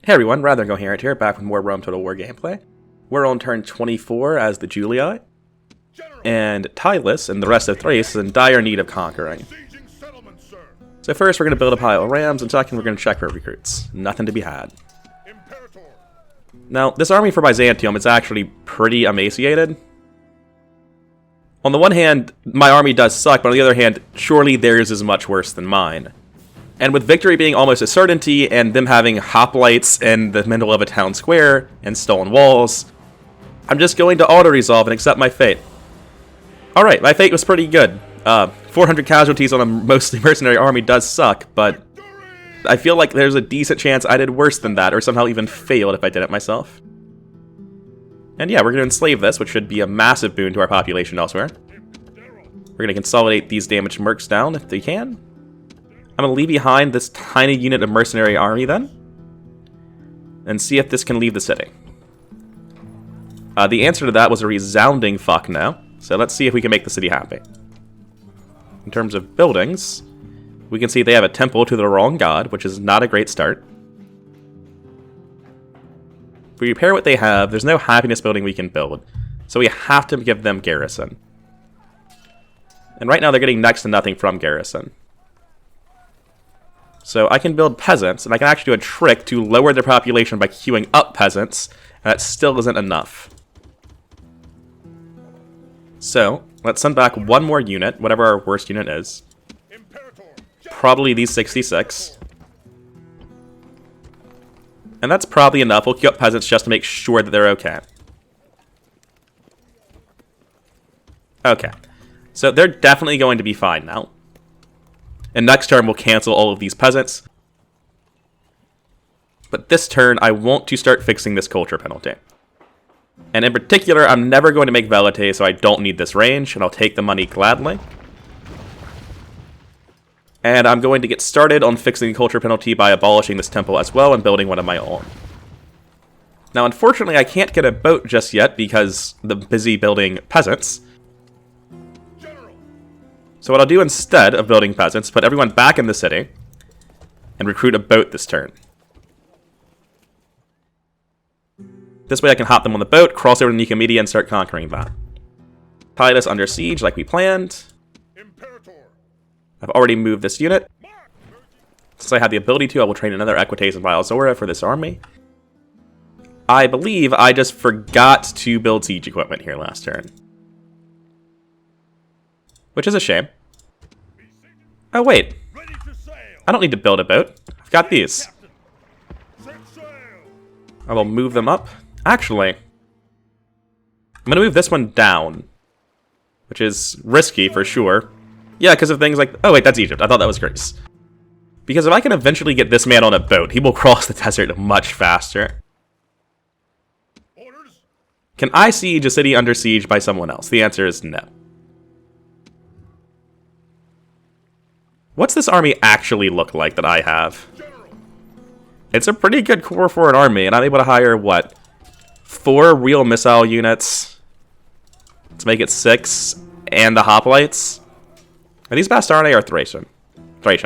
Hey everyone, Rather Incoherent here, back with more Rome Total War gameplay. We're on turn 24 as the Julii, and Tylus and the rest of Thrace is in dire need of conquering. So first we're going to build a pile of rams, and second we're going to check for recruits. Nothing to be had. Now, this army for Byzantium is actually pretty emaciated. On the one hand, my army does suck, but on the other hand, surely theirs is much worse than mine. And with victory being almost a certainty, and them having hoplites in the middle of a town square, and stolen walls, I'm just going to auto-resolve and accept my fate. Alright, my fate was pretty good. 400 casualties on a mostly mercenary army does suck, but I feel like there's a decent chance I did worse than that, or somehow even failed if I did it myself. And yeah, we're going to enslave this, which should be a massive boon to our population elsewhere. We're going to consolidate these damaged mercs down if they can. I'm going to leave behind this tiny unit of mercenary army then, and see if this can leave the city. The answer to that was a resounding fuck no, so let's see if we can make the city happy. In terms of buildings, we can see they have a temple to the wrong god, which is not a great start. If we repair what they have, there's no happiness building we can build, so we have to give them garrison. And right now they're getting next to nothing from garrison. So I can build peasants, and I can actually do a trick to lower their population by queuing up peasants, and that still isn't enough. So, let's send back one more unit, whatever our worst unit is. Probably these 66. And that's probably enough. We'll queue up peasants just to make sure that they're okay. Okay. So they're definitely going to be fine now. And next turn, we'll cancel all of these peasants. But this turn, I want to start fixing this culture penalty. And in particular, I'm never going to make Velite, so I don't need this range, and I'll take the money gladly. And I'm going to get started on fixing the culture penalty by abolishing this temple as well and building one of my own. Now, unfortunately, I can't get a boat just yet because I'm busy building peasants. So what I'll do instead of building peasants, put everyone back in the city and recruit a boat this turn. This way I can hop them on the boat, cross over to Nicomedia, and start conquering that. Titus under siege like we planned. I've already moved this unit. Since I have the ability to, I will train another Equites and Vialzora for this army. I believe I just forgot to build siege equipment here last turn. Which is a shame. Oh wait, I don't need to build a boat. I've got these. I will move them up. Actually, I'm going to move this one down, which is risky for sure. Yeah, because of things like... Oh wait, that's Egypt. I thought that was Greece. Because if I can eventually get this man on a boat, he will cross the desert much faster. Can I siege a city under siege by someone else? The answer is no. What's this army actually look like that I have? It's a pretty good core for an army, and I'm able to hire, what, 4 real missile units to make it 6, and the hoplites? And these Bastarnae are Thracian,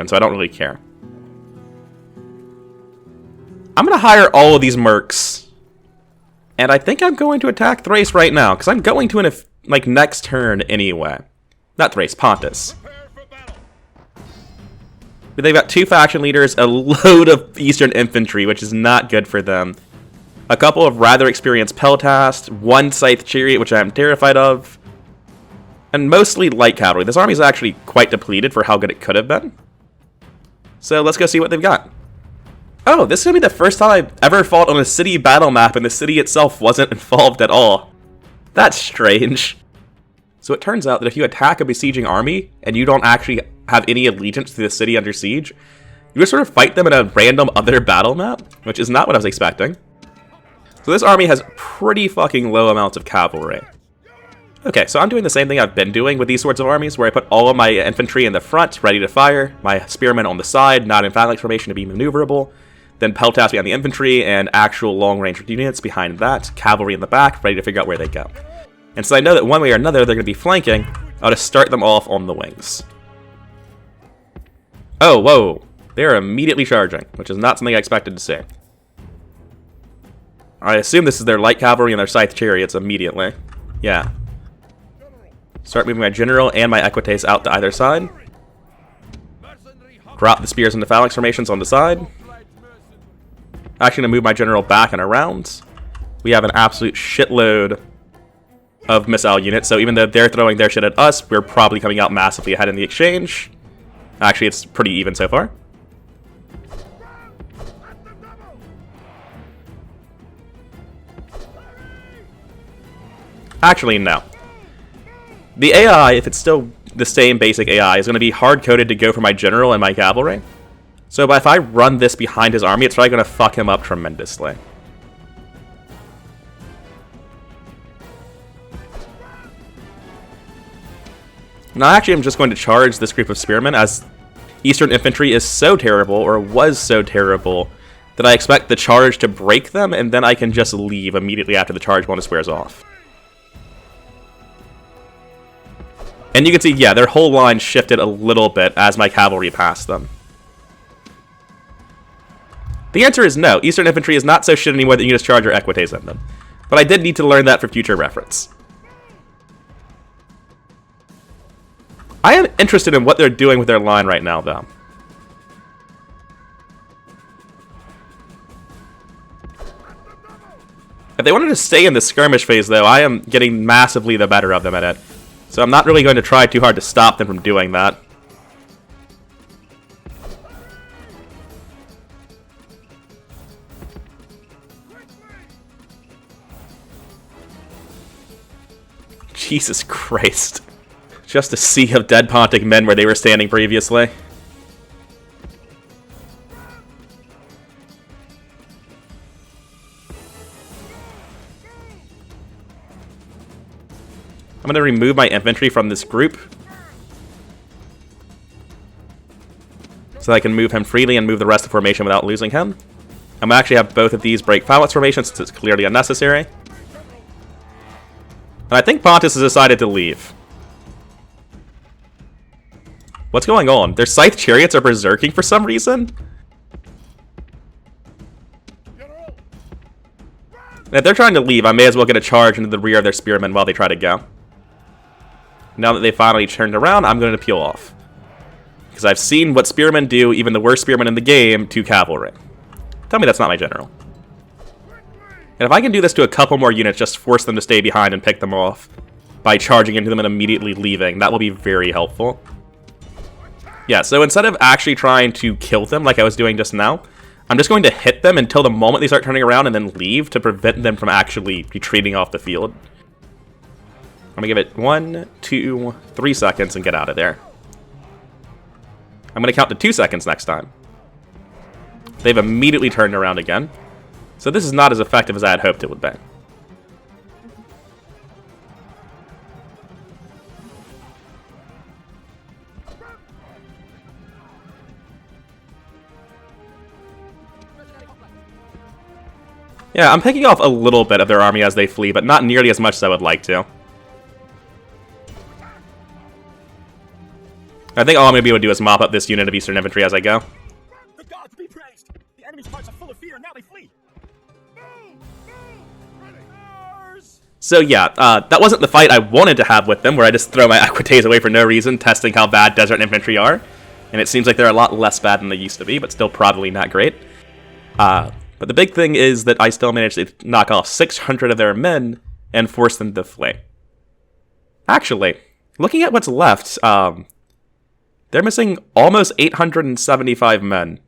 so I don't really care. I'm going to hire all of these mercs, and I think I'm going to attack Thrace right now, because I'm going to next turn anyway. Not Thrace, Pontus. But they've got 2 faction leaders, a load of Eastern infantry, which is not good for them. A couple of rather experienced Peltast, 1 Scythe Chariot, which I am terrified of, and mostly light cavalry. This army is actually quite depleted for how good it could have been. So let's go see what they've got. Oh, this is going to be the first time I've ever fought on a city battle map, and the city itself wasn't involved at all. That's strange. So it turns out that if you attack a besieging army, and you don't actually have any allegiance to the city under siege, you just sort of fight them in a random other battle map, which is not what I was expecting. So this army has pretty fucking low amounts of cavalry. Okay, so I'm doing the same thing I've been doing with these sorts of armies, where I put all of my infantry in the front, ready to fire, my spearmen on the side, not in phalanx formation to be maneuverable, then Peltast behind the infantry, and actual long-range units behind that, cavalry in the back, ready to figure out where they go. And so I know that one way or another they're going to be flanking, I'll just start them off on the wings. Oh, whoa. They are immediately charging, which is not something I expected to see. I assume this is their light cavalry and their scythe chariots immediately. Yeah. Start moving my general and my equites out to either side. Drop the spears into phalanx formations on the side. Actually, going to move my general back and around. We have an absolute shitload of missile units, so even though they're throwing their shit at us, we're probably coming out massively ahead in the exchange. Actually, it's pretty even so far. Actually, no. The AI, if it's still the same basic AI, is going to be hard-coded to go for my general and my cavalry. So if I run this behind his army, it's probably going to fuck him up tremendously. Now, actually, I'm just going to charge this group of spearmen, as Eastern infantry is so terrible, or was so terrible, that I expect the charge to break them, and then I can just leave immediately after the charge bonus wears off. And you can see, yeah, their whole line shifted a little bit as my cavalry passed them. The answer is no. Eastern infantry is not so shit anymore that you can just charge your equites at them. But I did need to learn that for future reference. I am interested in what they're doing with their line right now, though. If they wanted to stay in the skirmish phase, though, I am getting massively the better of them at it. So I'm not really going to try too hard to stop them from doing that. Jesus Christ. Just a sea of dead Pontic men where they were standing previously. I'm going to remove my infantry from this group, so that I can move him freely and move the rest of the formation without losing him. I'm going to actually have both of these break phalanx formations since it's clearly unnecessary. And I think Pontus has decided to leave. What's going on? Their scythe chariots are berserking for some reason? And if they're trying to leave, I may as well get a charge into the rear of their spearmen while they try to go. Now that they finally turned around, I'm going to peel off. Because I've seen what spearmen do, even the worst spearmen in the game, to cavalry. Tell me that's not my general. And if I can do this to a couple more units, just force them to stay behind and pick them off by charging into them and immediately leaving, that will be very helpful. Yeah, so instead of actually trying to kill them like I was doing just now, I'm just going to hit them until the moment they start turning around and then leave to prevent them from actually retreating off the field. I'm going to give it 1, 2, 3 seconds and get out of there. I'm going to count to 2 seconds next time. They've immediately turned around again. So this is not as effective as I had hoped it would be. Yeah, I'm picking off a little bit of their army as they flee, but not nearly as much as I would like to. I think all I'm going to be able to do is mop up this unit of Eastern infantry as I go. The gods be praised! The enemy's hearts are full of fear and now they flee! So yeah, that wasn't the fight I wanted to have with them, where I just throw my equites away for no reason, testing how bad desert infantry are. And it seems like they're a lot less bad than they used to be, but still probably not great. But the big thing is that I still managed to knock off 600 of their men and force them to flee. Actually, looking at what's left, they're missing almost 875 men.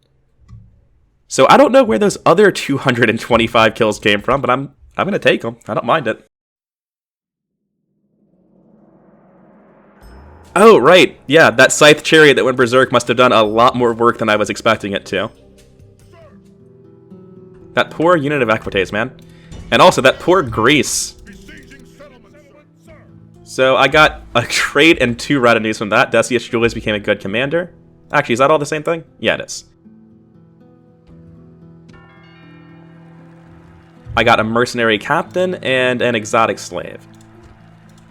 So I don't know where those other 225 kills came from, but I'm going to take them. I don't mind it. Oh, right. Yeah, that scythe chariot that went berserk must have done a lot more work than I was expecting it to. That poor unit of equites, man. And also, that poor Greece. So I got a trade and 2 retinues from that. Decius Julius became a good commander. Actually, is that all the same thing? Yeah, it is. I got a mercenary captain and an exotic slave.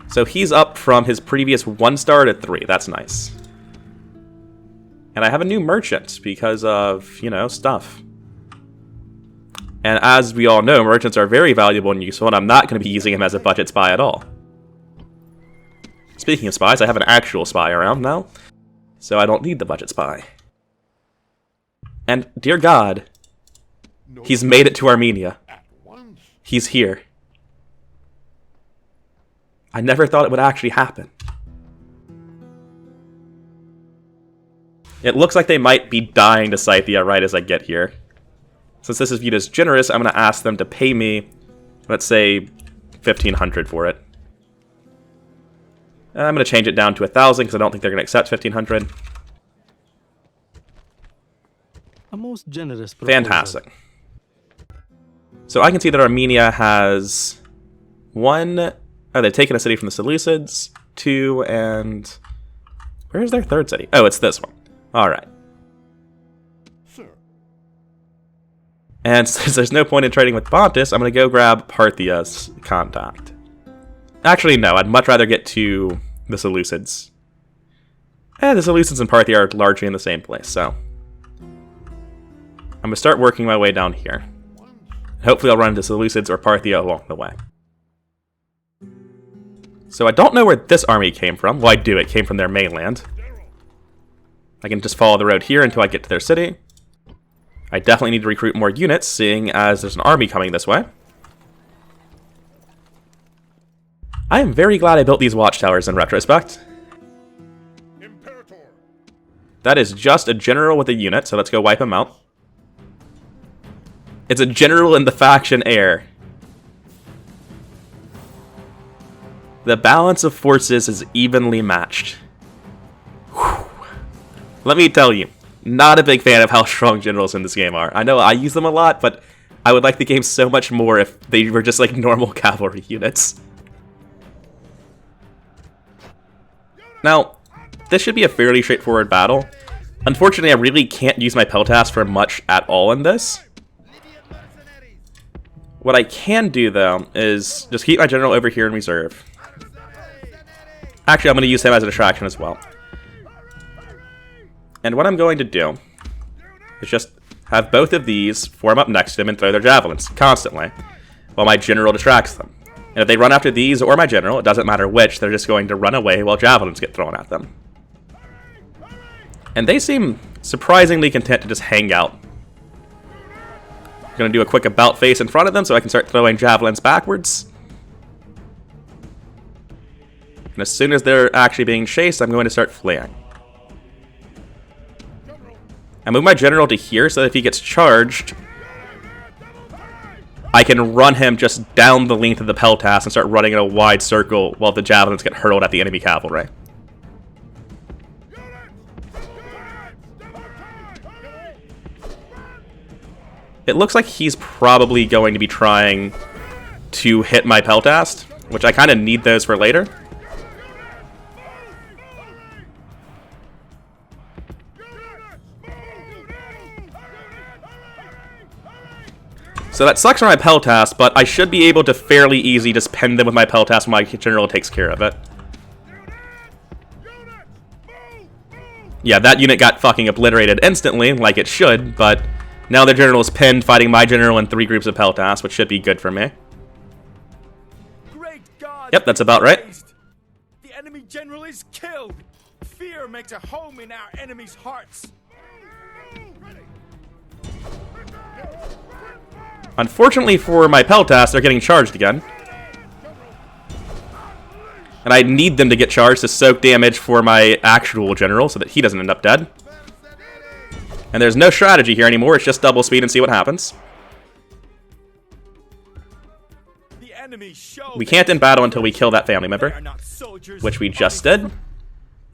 So he's up from his previous 1-star to 3. That's nice. And I have a new merchant because of, you know, stuff. And as we all know, merchants are very valuable and useful, and I'm not going to be using him as a budget spy at all. Speaking of spies, I have an actual spy around now, so I don't need the budget spy. And, dear God, he's made it to Armenia. He's here. I never thought it would actually happen. It looks like they might be dying to Scythia right as I get here. Since this is viewed as generous, I'm going to ask them to pay me, let's say, 1,500 for it. I'm going to change it down to 1,000 because I don't think they're going to accept 1,500. A most generous proposal. Fantastic. So I can see that Armenia has 1... Oh, they've taken a city from the Seleucids. 2, and... Where's their third city? Oh, it's this one. Alright. And since there's no point in trading with Pontus, I'm going to go grab Parthia's contact. Actually, no, I'd much rather get to the Seleucids. The Seleucids and Parthia are largely in the same place, so... I'm going to start working my way down here. Hopefully I'll run into Seleucids or Parthia along the way. So I don't know where this army came from. Well, I do. It came from their mainland. I can just follow the road here until I get to their city. I definitely need to recruit more units, seeing as there's an army coming this way. I am very glad I built these watchtowers in retrospect. Imperator. That is just a general with a unit, so let's go wipe him out. It's a general in the faction heir. The balance of forces is evenly matched. Whew. Let me tell you, not a big fan of how strong generals in this game are. I know I use them a lot, but I would like the game so much more if they were just like normal cavalry units. Now, this should be a fairly straightforward battle. Unfortunately, I really can't use my Peltas for much at all in this. What I can do, though, is just keep my general over here in reserve. Actually, I'm going to use him as a distraction as well. And what I'm going to do is just have both of these form up next to him and throw their javelins constantly, while my general distracts them. And if they run after these or my general, it doesn't matter which, they're just going to run away while javelins get thrown at them. And they seem surprisingly content to just hang out. I'm going to do a quick about face in front of them so I can start throwing javelins backwards. And as soon as they're actually being chased, I'm going to start fleeing. I move my general to here so that if he gets charged, I can run him just down the length of the Peltas and start running in a wide circle while the javelins get hurled at the enemy cavalry. It looks like he's probably going to be trying to hit my Peltas, which I kind of need those for later. So that sucks for my Peltas, but I should be able to fairly easy just pen them with my Peltas when my general takes care of it. Yeah, that unit got fucking obliterated instantly, like it should, but now their general is pinned, fighting my general in 3 groups of Peltas, which should be good for me. Great God, yep, that's about right. The enemy general is killed. Fear makes a home in our enemies' hearts. Unfortunately for my Peltas, they're getting charged again. And I need them to get charged to soak damage for my actual general so that he doesn't end up dead. And there's no strategy here anymore, it's just double speed and see what happens. We can't end battle until we kill that family member, which we just did.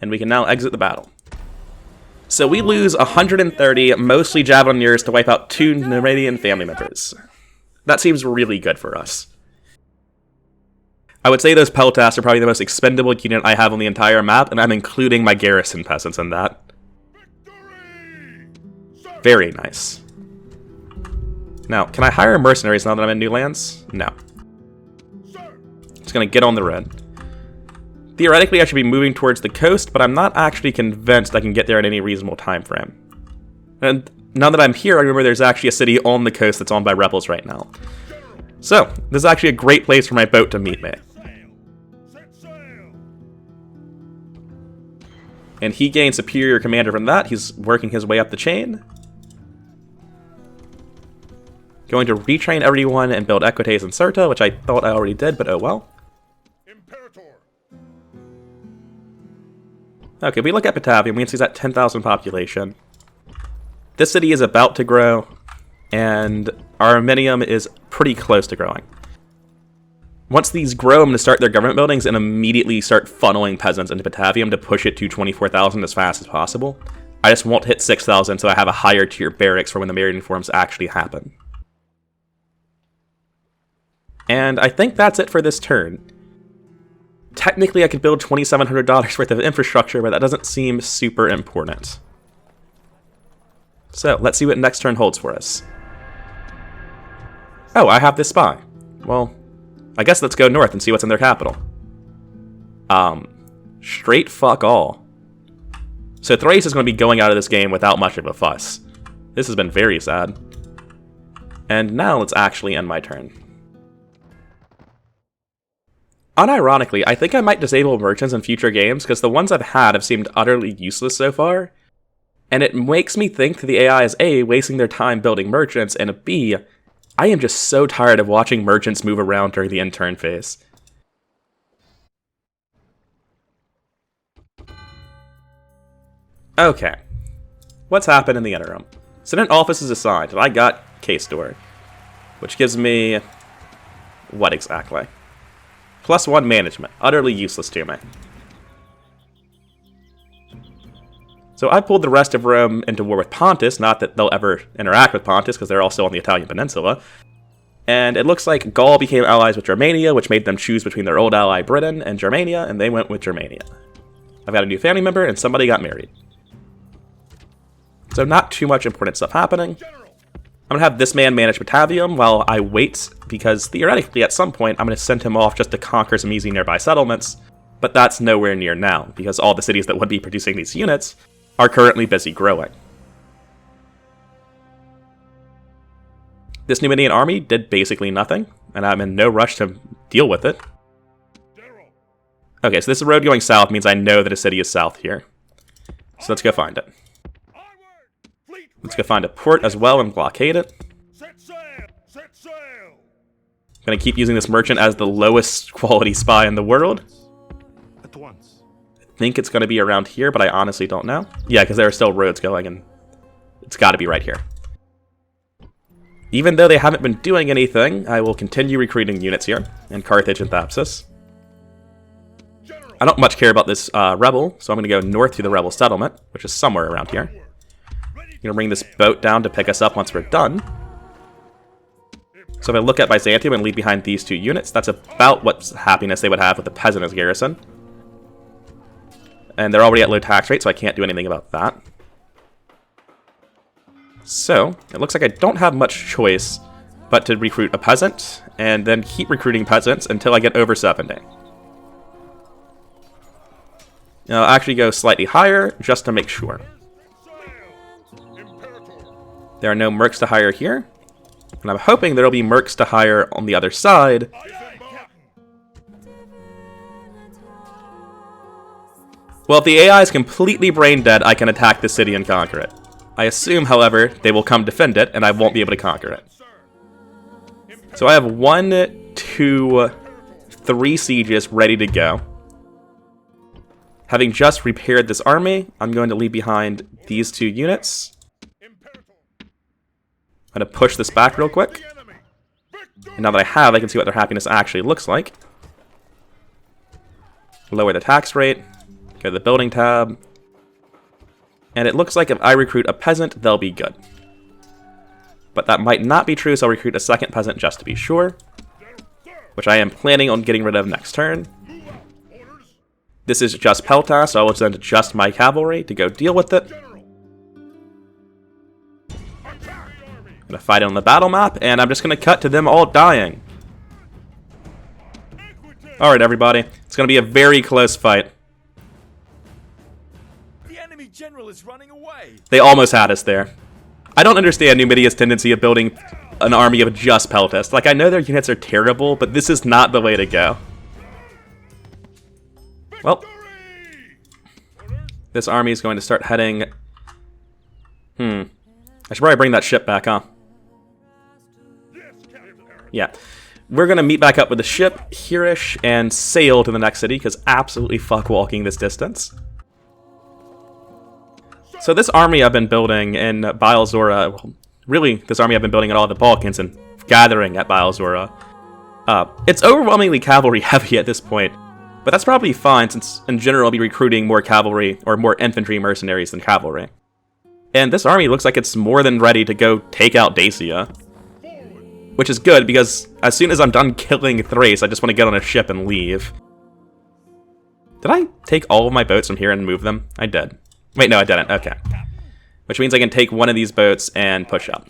And we can now exit the battle. So we lose 130, mostly Javelineers, to wipe out 2 Numidian family members. That seems really good for us. I would say those Peltas are probably the most expendable unit I have on the entire map, and I'm including my garrison peasants in that. Very nice. Now, can I hire mercenaries now that I'm in new lands? No. Just gonna get on the road. Theoretically, I should be moving towards the coast, but I'm not actually convinced I can get there in any reasonable time frame. And now that I'm here, I remember there's actually a city on the coast that's owned by rebels right now. So, this is actually a great place for my boat to meet me. And he gained superior commander from that. He's working his way up the chain. Going to retrain everyone and build Equites and Cirta, which I thought I already did, but oh well. Okay, we look at Batavium, we can see it's at 10,000 population. This city is about to grow, and Arminium is pretty close to growing. Once these grow, I'm going to start their government buildings and immediately start funneling peasants into Batavium to push it to 24,000 as fast as possible. I just won't hit 6,000 so I have a higher tier barracks for when the Marian reforms actually happen. And I think that's it for this turn. Technically I could build $2,700 worth of infrastructure, but that doesn't seem super important. So, let's see what next turn holds for us. Oh, I have this spy. Well, I guess let's go north and see what's in their capital. Straight fuck all. So Thrace is going to be going out of this game without much of a fuss. This has been very sad. And now let's actually end my turn. Unironically, I think I might disable merchants in future games, because the ones I've had have seemed utterly useless so far. And it makes me think the AI is A, wasting their time building merchants, and B, I am just so tired of watching merchants move around during the end-turn phase. Okay. What's happened in the interim? Senate office is assigned, and I got case door. Which gives me... what exactly? +1 management. Utterly useless to me. So I pulled the rest of Rome into war with Pontus, not that they'll ever interact with Pontus, because they're all still on the Italian peninsula. And it looks like Gaul became allies with Germania, which made them choose between their old ally Britain and Germania, and they went with Germania. I've got a new family member, and somebody got married. So not too much important stuff happening. I'm going to have this man manage Batavium while I wait, because theoretically at some point I'm going to send him off just to conquer some easy nearby settlements, but that's nowhere near now, because all the cities that would be producing these units are currently busy growing. This Numidian army did basically nothing, and I'm in no rush to deal with it. Okay, so this road going south means I know that a city is south here. So let's go find it. Let's go find a port as well and blockade it. I'm going to keep using this merchant as the lowest quality spy in the world. At once. I think it's going to be around here, but I honestly don't know. Yeah, because there are still roads going, and it's got to be right here. Even though they haven't been doing anything, I will continue recruiting units here, in Carthage and Thapsus. I don't much care about this rebel, so I'm going to go north to the rebel settlement, which is somewhere around here. I'm going to bring this boat down to pick us up once we're done. So if I look at Byzantium and leave behind these two units, that's about what happiness they would have with the peasant as garrison. And they're already at low tax rate, so I can't do anything about that. So, it looks like I don't have much choice but to recruit a peasant, and then keep recruiting peasants until I get over 70. Now, I'll actually go slightly higher, just to make sure. There are no mercs to hire here, and I'm hoping there will be mercs to hire on the other side. Well, if the AI is completely brain dead, I can attack the city and conquer it. I assume, however, they will come defend it, and I won't be able to conquer it. So I have 1, 2, 3 sieges ready to go. Having just repaired this army, I'm going to leave behind these 2 units. I'm going to push this back real quick. And now that I have, I can see what their happiness actually looks like. Lower the tax rate. Go to the building tab. And it looks like if I recruit a peasant, they'll be good. But that might not be true, so I'll recruit a second peasant just to be sure. Which I am planning on getting rid of next turn. This is just Peltas, so I will send just my cavalry to go deal with it. I'm going to fight it on the battle map, and I'm just going to cut to them all dying. Alright, everybody. It's going to be a very close fight. The enemy general is running away. They almost had us there. I don't understand Numidia's tendency of building an army of just peltasts. Like, I know their units are terrible, but this is not the way to go. Well, this army is going to start heading... I should probably bring that ship back, huh? Yeah. We're going to meet back up with the ship here-ish and sail to the next city, because absolutely fuck walking this distance. So this army I've been building in Bialzora, well, really, this army I've been building in all the Balkans and gathering at Bialzora, it's overwhelmingly cavalry heavy at this point, but that's probably fine since in general I'll be recruiting more cavalry or more infantry mercenaries than cavalry. And this army looks like it's more than ready to go take out Dacia, which is good because as soon as I'm done killing Thrace, I just want to get on a ship and leave. Did I take all of my boats from here and move them? I did. Wait, no, I didn't. Okay. Which means I can take one of these boats and push up.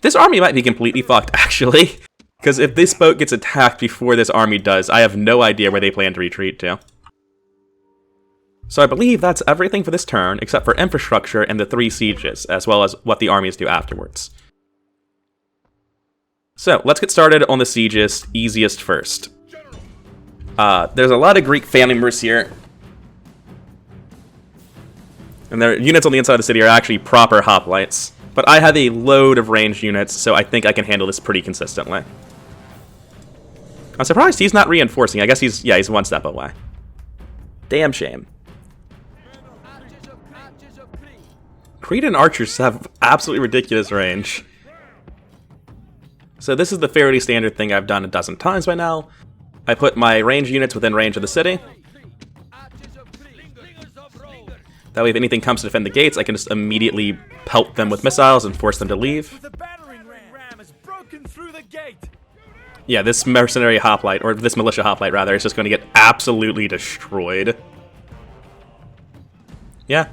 This army might be completely fucked, actually. Because if this boat gets attacked before this army does, I have no idea where they plan to retreat to. So I believe that's everything for this turn, except for infrastructure and the 3 sieges, as well as what the armies do afterwards. So, let's get started on the sieges, easiest first. There's a lot of Greek family members here. And their units on the inside of the city are actually proper hoplites. But I have a load of ranged units, so I think I can handle this pretty consistently. I'm surprised he's not reinforcing. I guess he's one step away. Damn shame. Cretan archers have absolutely ridiculous range. So this is the fairly standard thing I've done a dozen times by now. I put my ranged units within range of the city. That way if anything comes to defend the gates, I can just immediately pelt them with missiles and force them to leave. Yeah, this mercenary hoplite, or this militia hoplite rather, is just going to get absolutely destroyed. Yeah,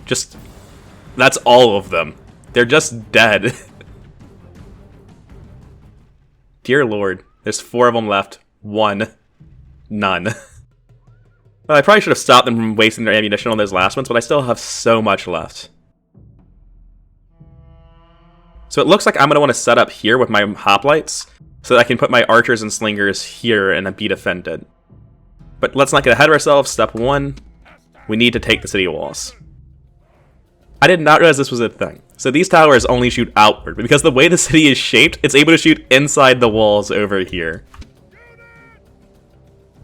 just... that's all of them. They're just dead. Dear Lord, there's 4 of them left. 1. None. Well, I probably should have stopped them from wasting their ammunition on those last ones, but I still have so much left. So it looks like I'm going to want to set up here with my hoplites, so that I can put my archers and slingers here and be defended. But let's not get ahead of ourselves. Step 1, we need to take the city walls. I did not realize this was a thing. So these towers only shoot outward, but because the way the city is shaped, it's able to shoot inside the walls over here.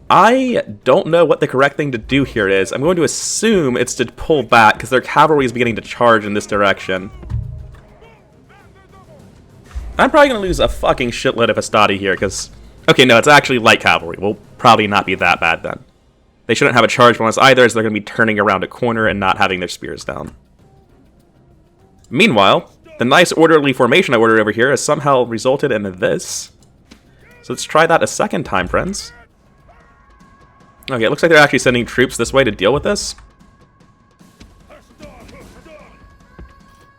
I don't know what the correct thing to do here is. I'm going to assume it's to pull back, because their cavalry is beginning to charge in this direction. I'm probably going to lose a fucking shitload of Hastati here, because... okay, no, it's actually light cavalry. Will probably not be that bad then. They shouldn't have a charge bonus either, as they're going to be turning around a corner and not having their spears down. Meanwhile, the nice orderly formation I ordered over here has somehow resulted in this. So let's try that a second time, friends. Okay, it looks like they're actually sending troops this way to deal with this.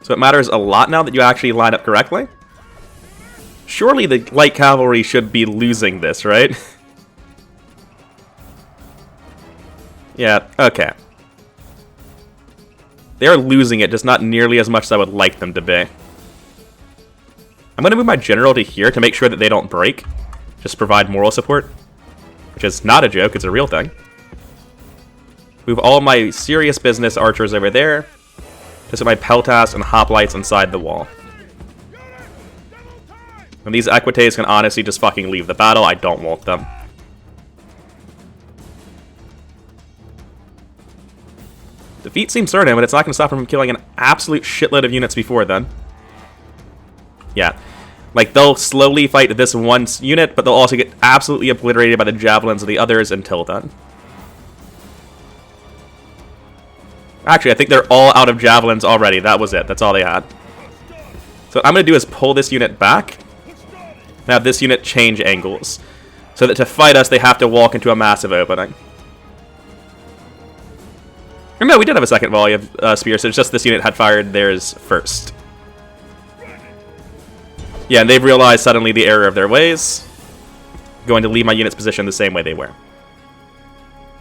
So it matters a lot now that you actually line up correctly. Surely the light cavalry should be losing this, right? Yeah, okay. They're losing it, just not nearly as much as I would like them to be. I'm going to move my general to here to make sure that they don't break. Just provide moral support. Which is not a joke, it's a real thing. Move all my serious business archers over there. Just put my peltas and hoplites inside the wall. And these equites can honestly just fucking leave the battle. I don't want them. Defeat seems certain, but it's not going to stop them from killing an absolute shitload of units before then. Yeah. Like, they'll slowly fight this one unit, but they'll also get absolutely obliterated by the javelins of the others until then. Actually, I think they're all out of javelins already. That was it. That's all they had. So what I'm going to do is pull this unit back. And have this unit change angles. So that to fight us, they have to walk into a massive opening. Or no, we did have a second volley of spears, so it's just this unit had fired theirs first. Yeah, and they've realized suddenly the error of their ways. Going to leave my units positioned the same way they were.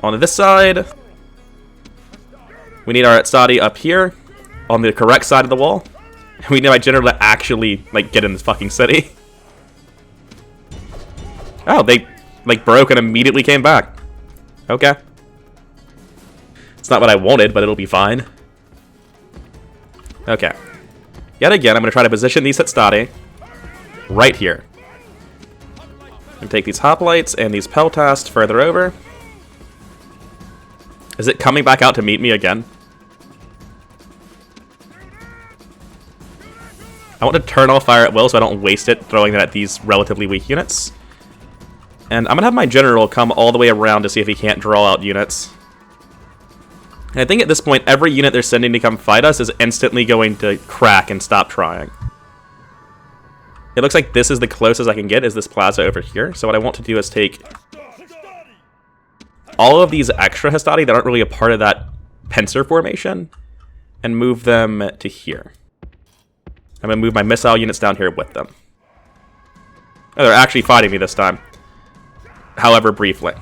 On this side, we need our Hastati up here, on the correct side of the wall. We need my general to actually, like, get in this fucking city. Oh, they, like, broke and immediately came back. Okay. It's not what I wanted, but it'll be fine. Okay. Yet again, I'm going to try to position these Hastati right here. And take these hoplites and these peltasts further over. Is it coming back out to meet me again? I want to turn off fire at will so I don't waste it throwing it at these relatively weak units. And I'm going to have my general come all the way around to see if he can't draw out units. And I think at this point, every unit they're sending to come fight us is instantly going to crack and stop trying. It looks like this is the closest I can get, is this plaza over here. So what I want to do is take all of these extra Hastati that aren't really a part of that pincer formation and move them to here. I'm going to move my missile units down here with them. Oh, they're actually fighting me this time. However, briefly.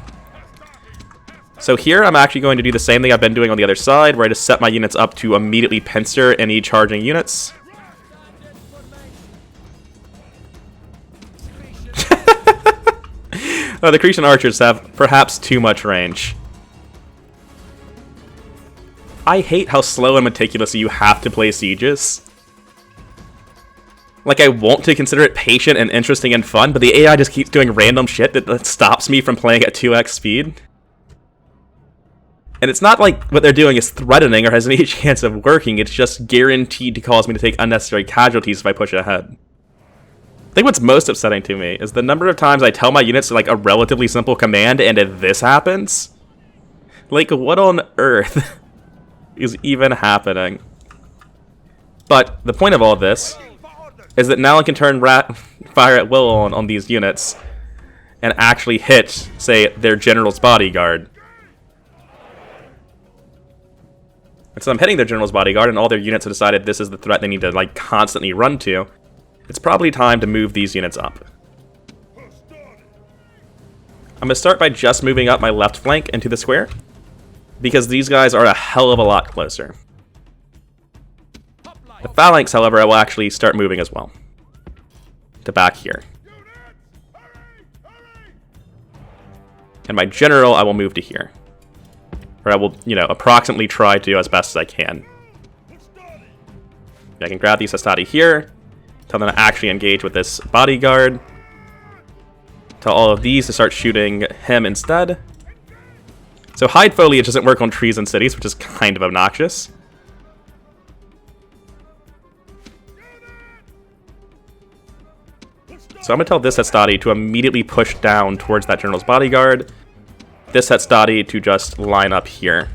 So here, I'm actually going to do the same thing I've been doing on the other side, where I just set my units up to immediately pincer any charging units. Oh, the Cretan archers have perhaps too much range. I hate how slow and meticulous you have to play sieges. Like, I want to consider it patient and interesting and fun, but the AI just keeps doing random shit that stops me from playing at 2x speed. And it's not like what they're doing is threatening or has any chance of working, it's just guaranteed to cause me to take unnecessary casualties if I push ahead. I think what's most upsetting to me is the number of times I tell my units like a relatively simple command and this happens. Like, what on earth is even happening? But the point of all this is that now I can turn fire at will on these units and actually hit, say, their general's bodyguard. And so I'm hitting their general's bodyguard and all their units have decided this is the threat they need to like constantly run to. It's probably time to move these units up. I'm going to start by just moving up my left flank into the square, because these guys are a hell of a lot closer. The phalanx, however, I will actually start moving as well. To back here. And my general, I will move to here. Or I will, you know, approximately try to as best as I can. I can grab these Hastati here. Tell them to actually engage with this bodyguard. Tell all of these to start shooting him instead. So hide foliage doesn't work on trees and cities, which is kind of obnoxious. So I'm going to tell this Hastati to immediately push down towards that general's bodyguard. This Hastati to just line up here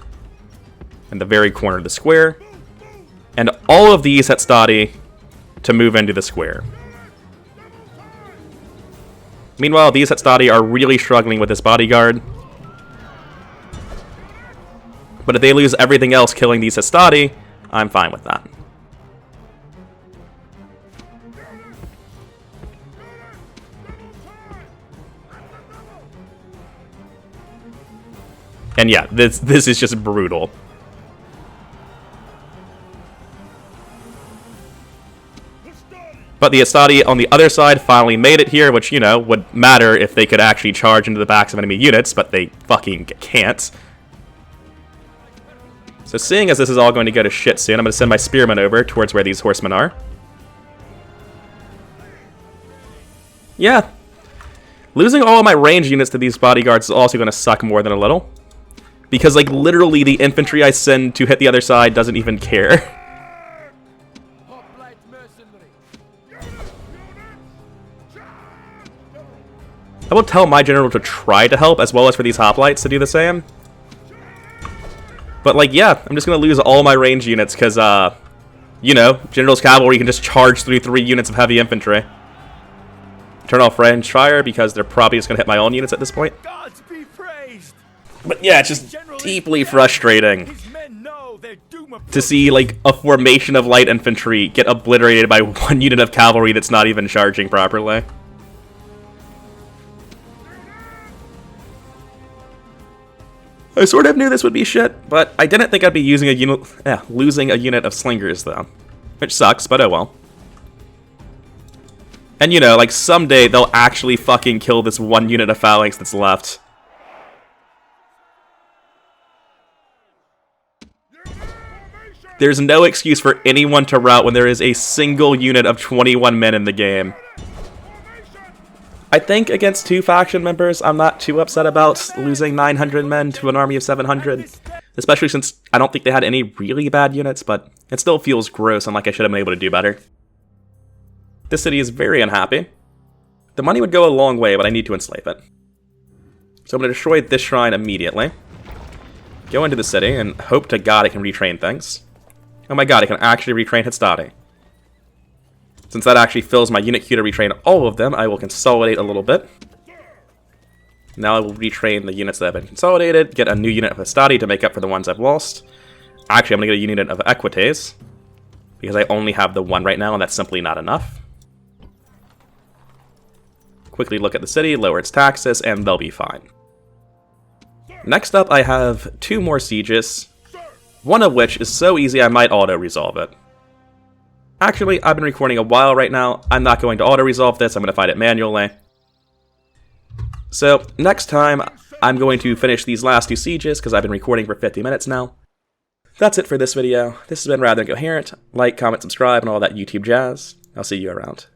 in the very corner of the square. And all of these Hastati to move into the square. Meanwhile, these Hastati are really struggling with this bodyguard. But if they lose everything else killing these Hastati, I'm fine with that. And yeah, this is just brutal. But the Hastati on the other side finally made it here, which, you know, would matter if they could actually charge into the backs of enemy units, but they fucking can't. So seeing as this is all going to go to shit soon, I'm going to send my spearmen over towards where these horsemen are. Yeah. Losing all of my range units to these bodyguards is also going to suck more than a little. Because, like, literally the infantry I send to hit the other side doesn't even care. I will tell my general to try to help, as well as for these hoplites to do the same. But, like, yeah, I'm just going to lose all my range units, because, you know, general's cavalry can just charge through 3 units of heavy infantry. Turn off range fire, because they're probably just going to hit my own units at this point. Gods be praised. But yeah, it's just deeply frustrating to see, like, a formation of light infantry get obliterated by 1 unit of cavalry that's not even charging properly. I sort of knew this would be shit, but I didn't think I'd be using a unit, losing a unit of slingers, though. Which sucks, but oh well. And you know, like someday they'll actually fucking kill this one unit of phalanx that's left. There's no excuse for anyone to rout when there is a single unit of 21 men in the game. I think against 2 faction members, I'm not too upset about losing 900 men to an army of 700. Especially since I don't think they had any really bad units, but it still feels gross and like I should have been able to do better. This city is very unhappy. The money would go a long way, but I need to enslave it. So I'm going to destroy this shrine immediately. Go into the city and hope to God it can retrain things. Oh my god, it can actually retrain Hastati. Since that actually fills my unit queue to retrain all of them, I will consolidate a little bit. Now I will retrain the units that have been consolidated, get a new unit of Hastati to make up for the ones I've lost. Actually, I'm going to get a unit of Equites, because I only have the one right now, and that's simply not enough. Quickly look at the city, lower its taxes, and they'll be fine. Next up, I have 2 more sieges, one of which is so easy I might auto-resolve it. Actually, I've been recording a while right now. I'm not going to auto-resolve this. I'm going to fight it manually. So, next time, I'm going to finish these last 2 sieges, because I've been recording for 50 minutes now. That's it for this video. This has been rather incoherent. Like, comment, subscribe, and all that YouTube jazz. I'll see you around.